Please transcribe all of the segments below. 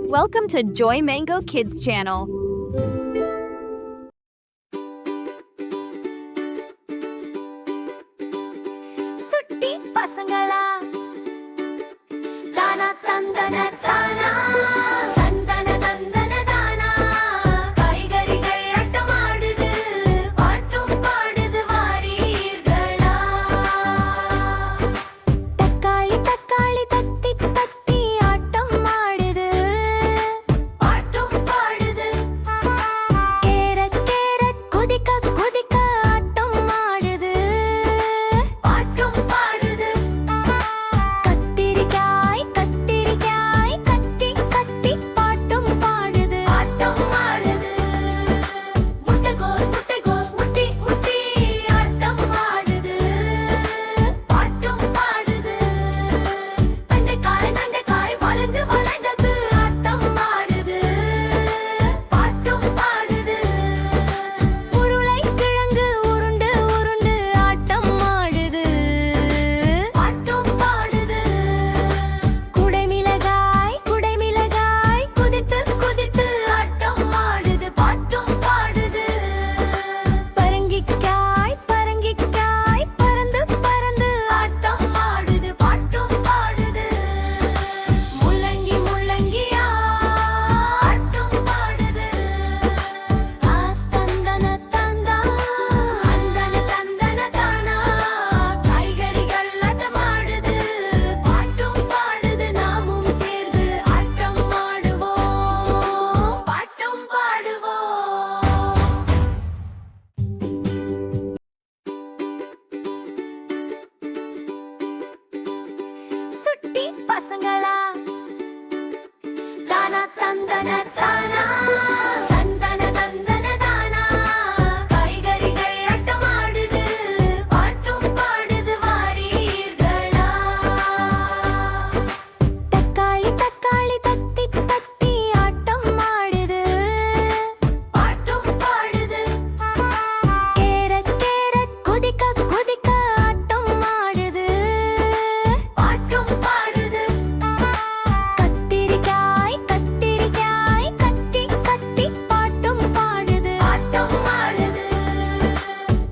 Welcome to Joy Mango Kids channel. சுட்டி பசங்களா தானா தந்தன தானா தந்தன தந்தன தானா காய்கறிகள் ஆட்டமாடுது பாட்டும் பாடுது வாரீர்களா தக்காளி தக்காளி தத்தி தத்தி ஆட்டம் ஆடுது பாட்டும் பாடுது கேரட் கேரட் குதிக்க குதிக்க ஆட்டம் ஆடுது பாட்டும் பாடுது கத்திரிக்காய் கத்திரிக்காய் கத்தி கத்தி பாட்டும் பாடுது ஆட்டம் ஆடுது முட்டைகோஸ் முட்டி முட்டி ஆட்டம் ஆடுது பாட்டும் பாடுது வெண்டைக்காய் வளைஞ்சு வளைந்தது ஆட்டம் ஆடுது பாட்டும் பாடுது உருளைக்கிழங்கு உருண்டு உருண்டு ஆட்டம் ஆடுது பாட்டும் பாடுது குடைமிளகாய் குதித்து குதித்து ஆட்டம் ஆடுது பாட்டும் பாடுது பரங்கிக்காய் பறந்து பறந்து ஆட்டம் ஆடுது பாட்டும் பாடுது முள்ளங்கியா ஆட்டம் பாடுது தந்தன தந்தா அந்தன தந்தன தானா காய்கறிகள் ஆட்டமாடுது பாட்டும் பாடுது நாமும் சேர்ந்து ஆட்டம் ஆடுவோம் பாட்டும் பாடுவோம் சுட்டி பசங்களா தானா தந்தன தானா தந்தன தந்தன தானா காய்கறிகள் ஆட்டமாடுது பாட்டும் பாடுது வாரீர்களா தக்காளி தக்காளி தத்தி தத்தி ஆட்டம் ஆடுது பாட்டும் பாடுது கேரட் கேரட் குதிக்க குதிக்க ஆட்டம் ஆடுது பாட்டும் பாடுது கத்திரிக்காய் கத்தி கத்தி பாட்டும் பாடுது ஆட்டம் ஆடுது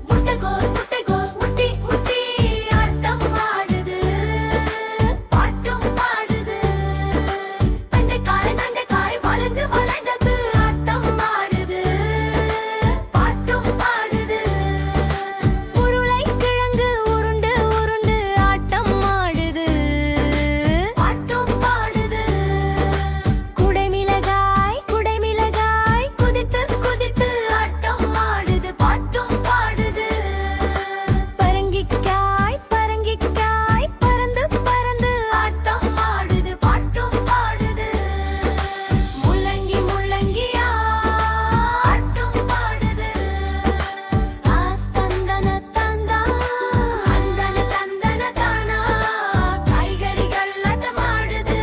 முட்டைகோஸ் முட்டி ஆட்டம் ஆடுது பாட்டும் பாடுது வெண்டைக்காய் வளைஞ்சு வளைந்தது ஆட்டம் ஆடுது பாட்டும் பாடுது உருளைக்கிழங்கு உருண்டு உருண்டு ஆட்டம் ஆடுது பாட்டும் பாடுது குடைமிளகாய் குதித்து குதித்து ஆட்டம் ஆடுது பாட்டும் பாடுது பரங்கிக்காய் பறந்து பறந்து ஆட்டம் ஆடுது பாட்டும் பாடுது முள்ளங்கியா ஆட்டம் பாடுது தந்தன தந்தா அந்தன தந்தன தானா காய்கறிகள் ஆட்டமாடுது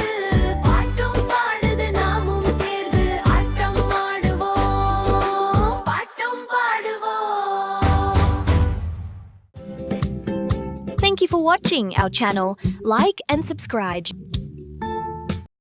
பாட்டும் பாடுது நாமும் சேர்ந்து ஆட்டம் ஆடுவோம் பாட்டும் பாடுவோம் Thank you for watching our channel. Like and subscribe.